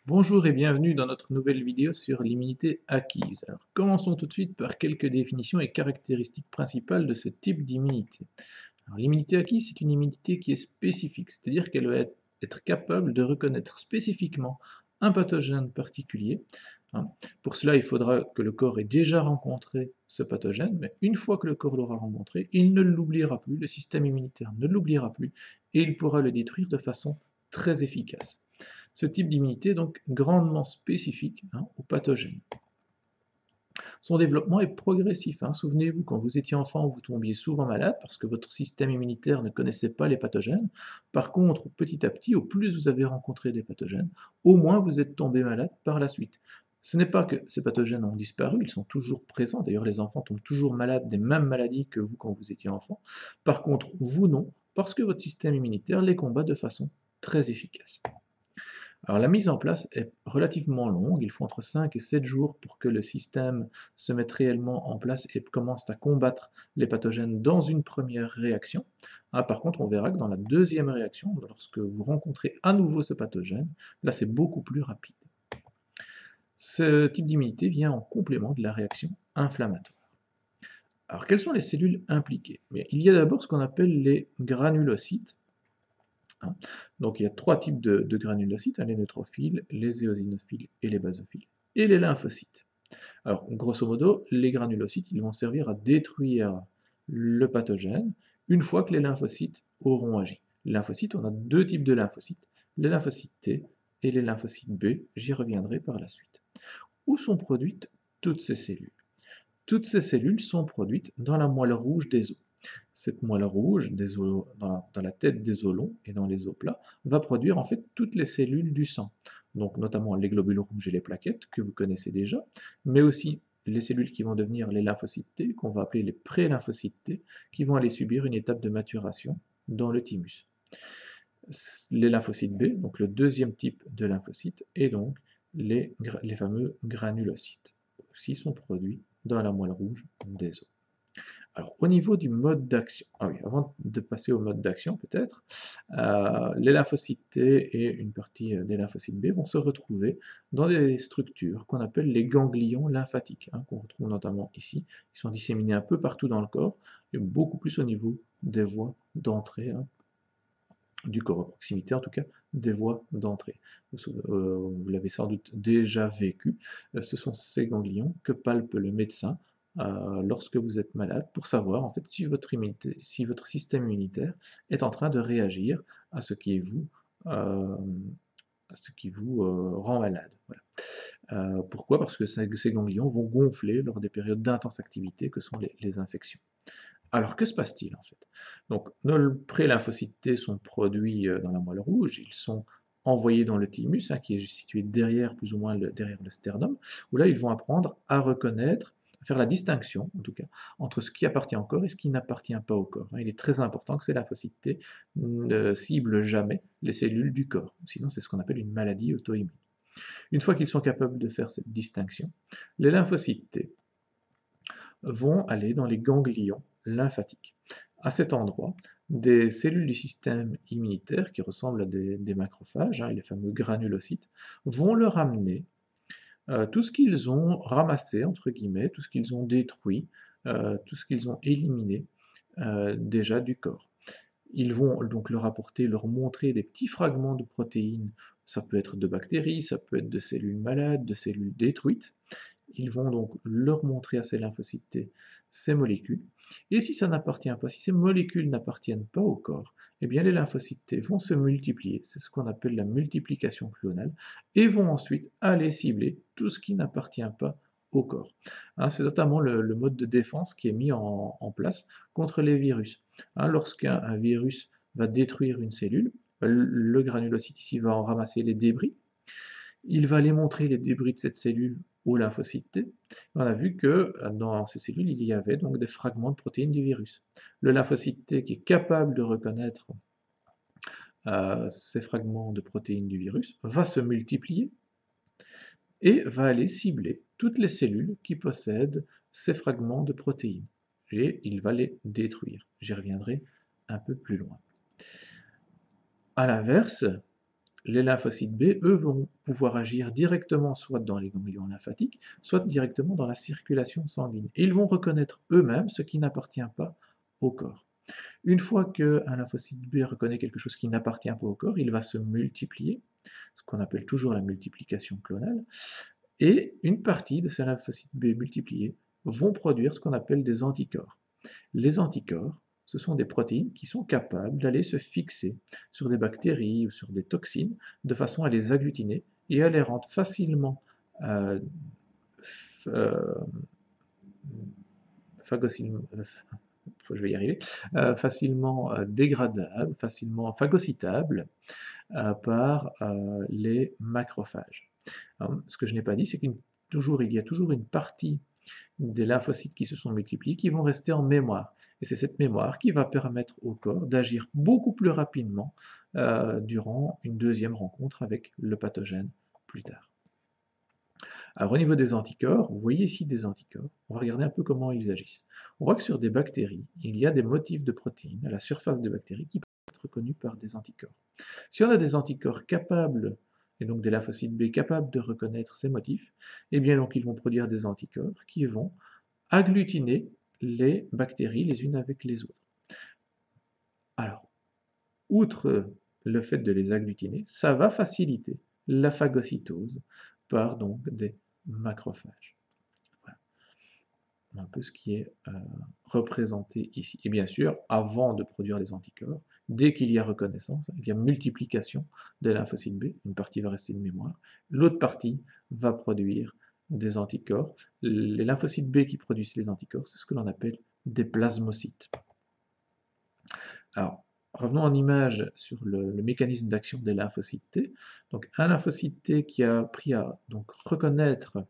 Bonjour et bienvenue dans notre nouvelle vidéo sur l'immunité acquise. Alors, commençons tout de suite par quelques définitions et caractéristiques principales de ce type d'immunité. Alors, l'immunité acquise, c'est une immunité qui est spécifique, c'est-à-dire qu'elle va être capable de reconnaître spécifiquement un pathogène particulier. hein. Pour cela, il faudra que le corps ait déjà rencontré ce pathogène, mais une fois que le corps l'aura rencontré, il ne l'oubliera plus, le système immunitaire ne l'oubliera plus, et il pourra le détruire de façon très efficace. Ce type d'immunité est donc grandement spécifique aux pathogènes. Son développement est progressif. Souvenez-vous, quand vous étiez enfant, vous tombiez souvent malade parce que votre système immunitaire ne connaissait pas les pathogènes. Par contre, petit à petit, au plus vous avez rencontré des pathogènes, au moins vous êtes tombé malade par la suite. Ce n'est pas que ces pathogènes ont disparu, ils sont toujours présents. D'ailleurs, les enfants tombent toujours malades des mêmes maladies que vous quand vous étiez enfant. Par contre, vous non, parce que votre système immunitaire les combat de façon très efficace. Alors la mise en place est relativement longue, il faut entre 5 et 7 jours pour que le système se mette réellement en place et commence à combattre les pathogènes dans une première réaction. Par contre, on verra que dans la deuxième réaction, lorsque vous rencontrez à nouveau ce pathogène, là c'est beaucoup plus rapide. Ce type d'immunité vient en complément de la réaction inflammatoire. Alors quelles sont les cellules impliquées? Il y a d'abord ce qu'on appelle les granulocytes. Donc il y a trois types de granulocytes, les neutrophiles, les éosinophiles et les basophiles, et les lymphocytes. Alors grosso modo, les granulocytes ils vont servir à détruire le pathogène une fois que les lymphocytes auront agi. Les lymphocytes, on a deux types de lymphocytes, les lymphocytes T et les lymphocytes B, j'y reviendrai par la suite. Où sont produites toutes ces cellules? Toutes ces cellules sont produites dans la moelle rouge des os. Cette moelle rouge dans la tête des os longs et dans les os plats va produire en fait toutes les cellules du sang, donc notamment les globules rouges et les plaquettes que vous connaissez déjà, mais aussi les cellules qui vont devenir les lymphocytes T, qu'on va appeler les pré-lymphocytes T, qui vont aller subir une étape de maturation dans le thymus. Les lymphocytes B, donc le deuxième type de lymphocytes, et donc les fameux granulocytes, aussi sont produits dans la moelle rouge des os. Alors, au niveau du mode d'action, avant de passer au mode d'action peut-être, les lymphocytes T et une partie des lymphocytes B vont se retrouver dans des structures qu'on appelle les ganglions lymphatiques, qu'on retrouve notamment ici. Ils sont disséminés un peu partout dans le corps, et beaucoup plus au niveau des voies d'entrée du corps, à proximité en tout cas des voies d'entrée. Vous l'avez sans doute déjà vécu, ce sont ces ganglions que palpe le médecin lorsque vous êtes malade pour savoir en fait si votre système immunitaire est en train de réagir à ce qui vous, euh, rend malade. Voilà. Pourquoi? Parce que ces ganglions vont gonfler lors des périodes d'intense activité que sont les infections. Alors que se passe-t-il en fait? Donc nos pré-lymphocytes T sont produits dans la moelle rouge, ils sont envoyés dans le thymus, qui est situé derrière, plus ou moins derrière le sternum, où là ils vont apprendre à reconnaître, à faire la distinction en tout cas, entre ce qui appartient au corps et ce qui n'appartient pas au corps. Il est très important que ces lymphocytes T ne ciblent jamais les cellules du corps, sinon c'est ce qu'on appelle une maladie auto-immune. Une fois qu'ils sont capables de faire cette distinction, les lymphocytes T vont aller dans les ganglions lymphatiques. À cet endroit, des cellules du système immunitaire qui ressemblent à des macrophages, les fameux granulocytes, vont leur amener tout ce qu'ils ont ramassé, entre guillemets, tout ce qu'ils ont détruit, tout ce qu'ils ont éliminé déjà du corps. Ils vont donc leur apporter, leur montrer des petits fragments de protéines, ça peut être de bactéries, ça peut être de cellules malades, de cellules détruites, ils vont donc leur montrer à ces lymphocytes T ces molécules. Et si ça n'appartient pas, si ces molécules n'appartiennent pas au corps, eh bien les lymphocytes T vont se multiplier, c'est ce qu'on appelle la multiplication clonale, et vont ensuite aller cibler tout ce qui n'appartient pas au corps. C'est notamment le mode de défense qui est mis en place contre les virus. Lorsqu'un virus va détruire une cellule, le granulocyte ici va en ramasser les débris, il va aller montrer les débris de cette cellule aux lymphocytes T. On a vu que dans ces cellules, il y avait donc des fragments de protéines du virus. Le lymphocyte T qui est capable de reconnaître ces fragments de protéines du virus va se multiplier et va aller cibler toutes les cellules qui possèdent ces fragments de protéines. Et il va les détruire. J'y reviendrai un peu plus loin. A l'inverse, les lymphocytes B, eux, vont pouvoir agir directement soit dans les ganglions lymphatiques, soit directement dans la circulation sanguine. Et ils vont reconnaître eux-mêmes ce qui n'appartient pas au corps. Une fois qu'un lymphocyte B reconnaît quelque chose qui n'appartient pas au corps, il va se multiplier, ce qu'on appelle toujours la multiplication clonale, et une partie de ces lymphocytes B multipliés vont produire ce qu'on appelle des anticorps. Les anticorps, ce sont des protéines qui sont capables d'aller se fixer sur des bactéries ou sur des toxines de façon à les agglutiner et à les rendre facilement je vais y arriver, facilement dégradables, facilement phagocytables par les macrophages. Alors, ce que je n'ai pas dit, c'est qu'il y a toujours une partie des lymphocytes qui se sont multipliés qui vont rester en mémoire. Et c'est cette mémoire qui va permettre au corps d'agir beaucoup plus rapidement durant une deuxième rencontre avec le pathogène plus tard. Alors au niveau des anticorps, vous voyez ici des anticorps, on va regarder un peu comment ils agissent. On voit que sur des bactéries, il y a des motifs de protéines à la surface des bactéries qui peuvent être reconnus par des anticorps. Si on a des anticorps capables, et donc des lymphocytes B capables de reconnaître ces motifs, eh bien donc ils vont produire des anticorps qui vont agglutiner les bactéries les unes avec les autres. Alors, outre le fait de les agglutiner, ça va faciliter la phagocytose par donc des macrophages. Voilà. Un peu ce qui est représenté ici. Et bien sûr, avant de produire les anticorps, dès qu'il y a reconnaissance, il y a multiplication des lymphocytes B, une partie va rester de mémoire, l'autre partie va produire des anticorps. Les lymphocytes B qui produisent les anticorps, c'est ce que l'on appelle des plasmocytes. Alors, revenons en image sur le mécanisme d'action des lymphocytes T. Donc, un lymphocyte T qui a appris à donc, reconnaître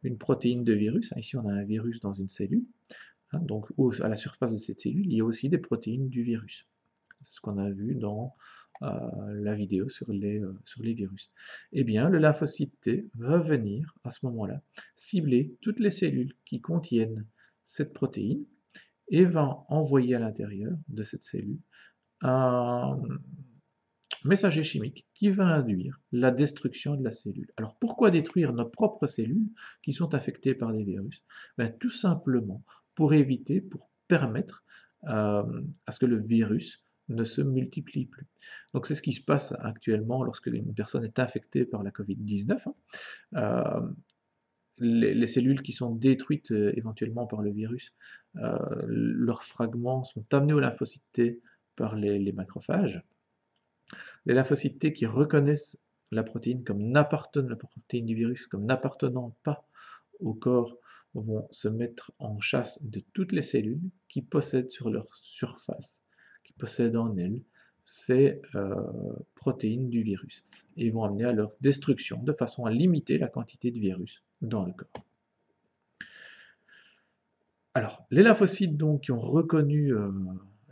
une protéine de virus. Ici, on a un virus dans une cellule. Donc, à la surface de cette cellule, il y a aussi des protéines du virus. C'est ce qu'on a vu dans la vidéo sur les virus. Eh bien, le lymphocyte T va venir, à ce moment-là, cibler toutes les cellules qui contiennent cette protéine et va envoyer à l'intérieur de cette cellule un messager chimique qui va induire la destruction de la cellule. Alors pourquoi détruire nos propres cellules qui sont affectées par des virus? Tout simplement pour éviter, pour permettre à ce que le virus ne se multiplie plus. Donc c'est ce qui se passe actuellement lorsque une personne est infectée par la Covid-19. Les cellules qui sont détruites éventuellement par le virus, leurs fragments sont amenés aux lymphocytes T par les macrophages. Les lymphocytes T qui reconnaissent la protéine la protéine du virus comme n'appartenant pas au corps vont se mettre en chasse de toutes les cellules qui possèdent sur leur surface, qui possèdent en elles ces protéines du virus. Et ils vont amener à leur destruction de façon à limiter la quantité de virus dans le corps. Alors, les lymphocytes donc, qui ont reconnu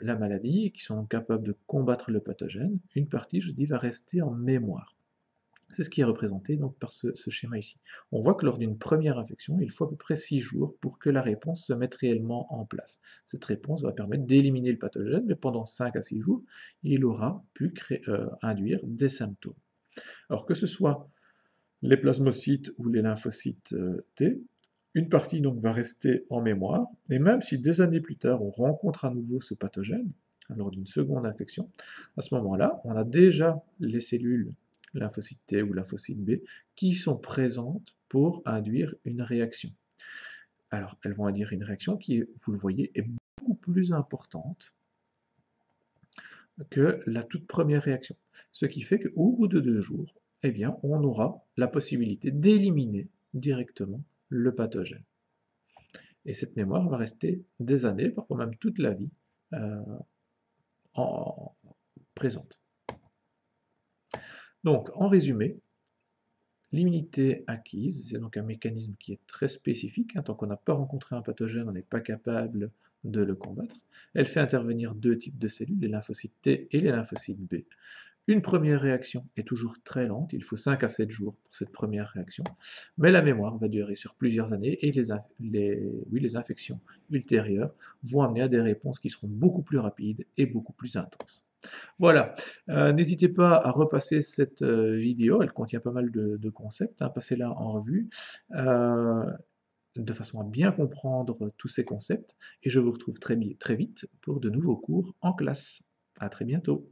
la maladie et qui sont capables de combattre le pathogène, une partie, je dis, va rester en mémoire. C'est ce qui est représenté donc, par ce schéma ici. On voit que lors d'une première infection, il faut à peu près 6 jours pour que la réponse se mette réellement en place. Cette réponse va permettre d'éliminer le pathogène, mais pendant 5 à 6 jours, il aura pu induire des symptômes. Alors que ce soit les plasmocytes ou les lymphocytes T, une partie donc va rester en mémoire, et même si des années plus tard on rencontre à nouveau ce pathogène, lors d'une seconde infection, à ce moment-là, on a déjà les cellules lymphocytes T ou lymphocytes B qui sont présentes pour induire une réaction. Alors, elles vont induire une réaction qui, vous le voyez, est beaucoup plus importante que la toute première réaction. Ce qui fait qu'au bout de 2 jours, eh bien, on aura la possibilité d'éliminer directement le pathogène. Et cette mémoire va rester des années, parfois même toute la vie, présente. Donc, en résumé, l'immunité acquise, c'est donc un mécanisme qui est très spécifique. Tant qu'on n'a pas rencontré un pathogène, on n'est pas capable de le combattre. Elle fait intervenir 2 types de cellules, les lymphocytes T et les lymphocytes B. Une première réaction est toujours très lente, il faut 5 à 7 jours pour cette première réaction, mais la mémoire va durer sur plusieurs années et les infections ultérieures vont amener à des réponses qui seront beaucoup plus rapides et beaucoup plus intenses. Voilà, n'hésitez pas à repasser cette, vidéo, elle contient pas mal de concepts, hein, passez-la en revue, heu, de façon à bien comprendre tous ces concepts et je vous retrouve très vite pour de nouveaux cours en classe. À très bientôt.